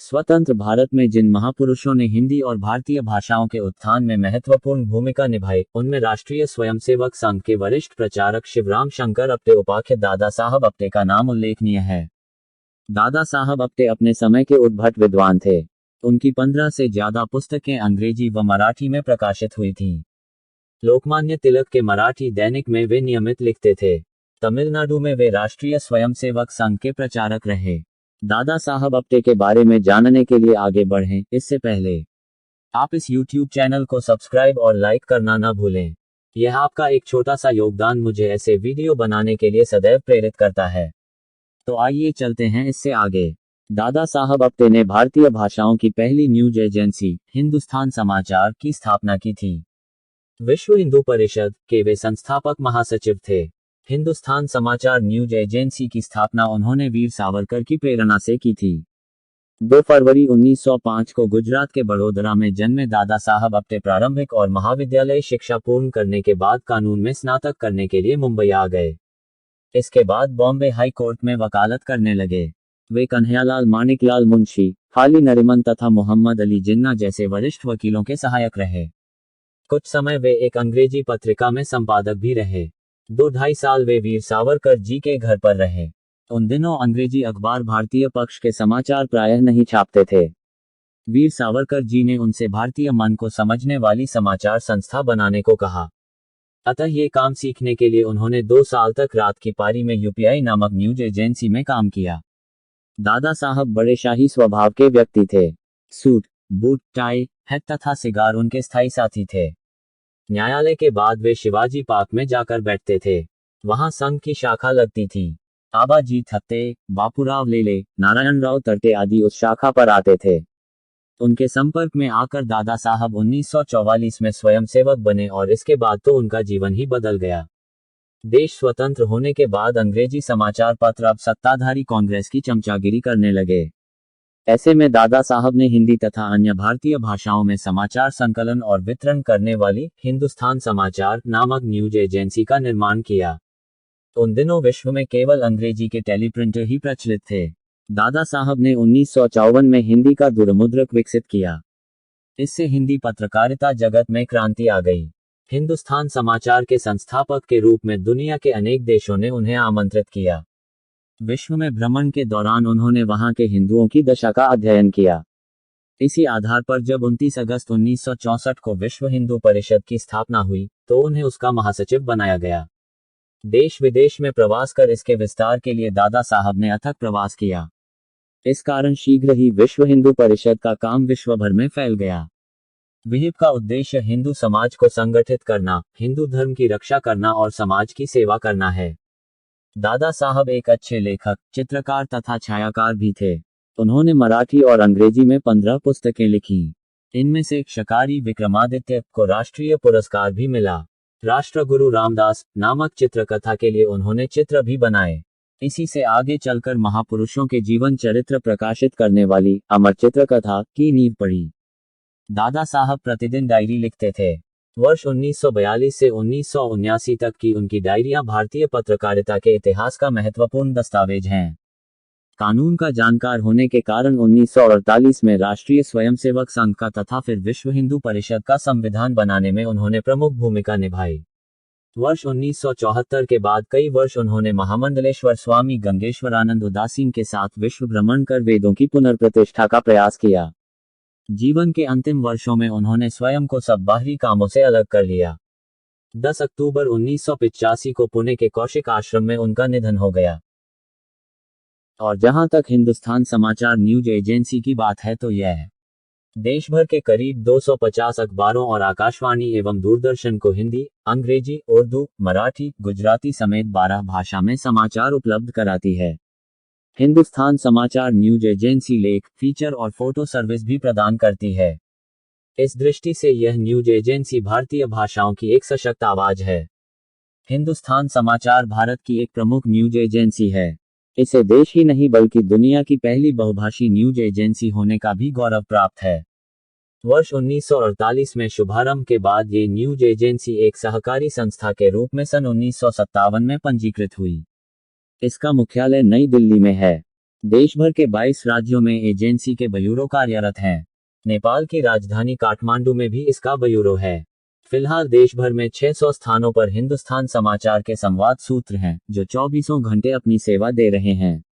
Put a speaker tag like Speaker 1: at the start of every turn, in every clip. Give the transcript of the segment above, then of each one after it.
Speaker 1: स्वतंत्र भारत में जिन महापुरुषों ने हिंदी और भारतीय भाषाओं के उत्थान में महत्वपूर्ण भूमिका निभाई, उनमें राष्ट्रीय स्वयंसेवक संघ के वरिष्ठ प्रचारक शिवराम शंकर अप्टे उपाख्य दादा साहब अप्टे का नाम उल्लेखनीय है। दादा साहब अप्टे अपने समय के उद्भट विद्वान थे। उनकी 15 से ज्यादा पुस्तकें अंग्रेजी व मराठी में प्रकाशित हुई थीं। लोकमान्य तिलक के मराठी दैनिक में वे नियमित लिखते थे। तमिलनाडु में वे राष्ट्रीय स्वयंसेवक संघ के प्रचारक रहे। दादा साहब अप्टे के बारे में जानने के लिए आगे बढ़ें, इससे पहले आप इस YouTube चैनल को सब्सक्राइब और लाइक करना न भूलें। यह आपका एक छोटा सा योगदान मुझे ऐसे वीडियो बनाने के लिए सदैव प्रेरित करता है। तो आइए चलते हैं इससे आगे। दादा साहब अप्टे ने भारतीय भाषाओं की पहली न्यूज एजेंसी हिंदुस्तान समाचार की स्थापना की थी। विश्व हिंदू परिषद के वे संस्थापक महासचिव थे। हिंदुस्तान समाचार न्यूज एजेंसी की स्थापना उन्होंने वीर सावरकर की प्रेरणा से की थी। 2 फरवरी 1905 को गुजरात के बड़ोदरा में जन्मे दादा साहब अप्टे प्रारंभिक और महाविद्यालय शिक्षा पूर्ण करने के बाद कानून में स्नातक करने के लिए मुंबई आ गए। इसके बाद बॉम्बे हाई कोर्ट में वकालत करने लगे। वे कन्हैयालाल माणिकलाल मुंशी, हाली नरिमन तथा मोहम्मद अली जिन्ना जैसे वरिष्ठ वकीलों के सहायक रहे। कुछ समय वे एक अंग्रेजी पत्रिका में संपादक भी रहे। 2-2.5 साल वे वीर सावरकर जी के घर पर रहे। उन दिनों अंग्रेजी अखबार भारतीय पक्ष के समाचार प्रायः नहीं छापते थे। वीर सावरकर जी ने उनसे भारतीय मन को समझने वाली समाचार संस्था बनाने को कहा। अतः ये काम सीखने के लिए उन्होंने 2 साल तक रात की पारी में यूपीआई नामक न्यूज एजेंसी में काम किया। दादा साहब बड़े शाही स्वभाव के व्यक्ति थे। सूट, बूट, टाई, हैट तथा सिगार उनके स्थायी साथी थे। न्यायालय के बाद वे शिवाजी पार्क में जाकर बैठते थे। वहां संघ की शाखा लगती थी। आबाजी थत्ते, बापूराव लेले, नारायणराव तर्टे आदि उस शाखा पर आते थे। उनके संपर्क में आकर दादा साहब 1944 में स्वयंसेवक बने और इसके बाद तो उनका जीवन ही बदल गया। देश स्वतंत्र होने के बाद अंग्रेजी समाचार पत्र अब सत्ताधारी कांग्रेस की चमचागिरी करने लगे। ऐसे में दादा साहब ने हिंदी तथा अन्य भारतीय भाषाओं में समाचार संकलन और वितरण करने वाली हिंदुस्तान समाचार नामक न्यूज एजेंसी का निर्माण किया। उन दिनों विश्व में केवल अंग्रेजी के टेलीप्रिंटर ही प्रचलित थे। दादा साहब ने 1954 में हिंदी का दूरमुद्रक विकसित किया। इससे हिंदी पत्रकारिता जगत में क्रांति आ गई। हिंदुस्तान समाचार के संस्थापक के रूप में दुनिया के अनेक देशों ने उन्हें आमंत्रित किया। विश्व में भ्रमण के दौरान उन्होंने वहां के हिंदुओं की दशा का अध्ययन किया। इसी आधार पर जब 29 अगस्त 1964 को विश्व हिंदू परिषद की स्थापना हुई, तो उन्हें उसका महासचिव बनाया गया। देश विदेश में प्रवास कर इसके विस्तार के लिए दादा साहब ने अथक प्रवास किया। इस कारण शीघ्र ही विश्व हिंदू परिषद का काम विश्व भर में फैल गया। विहिप का उद्देश्य हिंदू समाज को संगठित करना, हिंदू धर्म की रक्षा करना और समाज की सेवा करना है। दादा साहब एक अच्छे लेखक, चित्रकार तथा छायाकार भी थे। उन्होंने मराठी और अंग्रेजी में 15 पुस्तकें लिखीं। इनमें से शकारी विक्रमादित्य को राष्ट्रीय पुरस्कार भी मिला। राष्ट्रगुरु रामदास नामक चित्रकथा के लिए उन्होंने चित्र भी बनाए। इसी से आगे चलकर महापुरुषों के जीवन चरित्र प्रकाशित करने वाली अमर चित्रकथा की नींव पड़ी। दादा साहब प्रतिदिन डायरी लिखते थे। वर्ष 1942 से 1979 तक की उनकी डायरियां भारतीय पत्रकारिता के इतिहास का महत्वपूर्ण दस्तावेज हैं। कानून का जानकार होने के कारण 1948 में राष्ट्रीय स्वयंसेवक संघ का तथा फिर विश्व हिंदू परिषद का संविधान बनाने में उन्होंने प्रमुख भूमिका निभाई। वर्ष 1974 के बाद कई वर्ष उन्होंने महामंडलेश्वर स्वामी गंगेश्वरानंद उदासीन के साथ विश्व भ्रमण कर वेदों की पुनर्प्रतिष्ठा का प्रयास किया। जीवन के अंतिम वर्षों में उन्होंने स्वयं को सब बाहरी कामों से अलग कर लिया। 10 अक्टूबर 1985 को पुणे के कौशिक आश्रम में उनका निधन हो गया। और जहां तक हिंदुस्तान समाचार न्यूज एजेंसी की बात है तो यह देश भर के करीब 250 अखबारों और आकाशवाणी एवं दूरदर्शन को हिंदी, अंग्रेजी, उर्दू, मराठी, गुजराती समेत 12 भाषा में समाचार उपलब्ध कराती है। हिंदुस्तान समाचार न्यूज एजेंसी लेख, फीचर और फोटो सर्विस भी प्रदान करती है। इस दृष्टि से यह न्यूज एजेंसी भारतीय भाषाओं की एक सशक्त आवाज है। हिंदुस्तान समाचार भारत की एक प्रमुख न्यूज एजेंसी है। इसे देश ही नहीं बल्कि दुनिया की पहली बहुभाषी न्यूज एजेंसी होने का भी गौरव प्राप्त है। वर्ष 1948 में शुभारंभ के बाद ये न्यूज एजेंसी एक सहकारी संस्था के रूप में सन 1957 में पंजीकृत हुई। इसका मुख्यालय नई दिल्ली में है। देश भर के 22 राज्यों में एजेंसी के ब्यूरो कार्यरत हैं। नेपाल की राजधानी काठमांडू में भी इसका ब्यूरो है। फिलहाल देश भर में 600 स्थानों पर हिंदुस्तान समाचार के संवाद सूत्र हैं, जो 24 घंटे अपनी सेवा दे रहे हैं।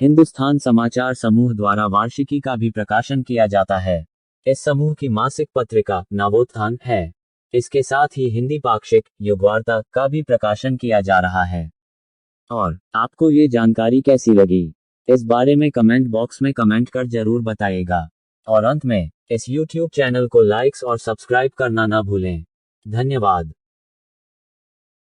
Speaker 1: हिंदुस्तान समाचार समूह द्वारा वार्षिकी का भी प्रकाशन किया जाता है। इस समूह की मासिक पत्रिका नवोत्थान है। इसके साथ ही हिंदी पाक्षिक युगवार्ता का भी प्रकाशन किया जा रहा है। और आपको ये जानकारी कैसी लगी, इस बारे में कमेंट बॉक्स में कमेंट कर जरूर बताइएगा। और अंत में इस YouTube चैनल को लाइक्स और सब्सक्राइब करना ना भूलें। धन्यवाद।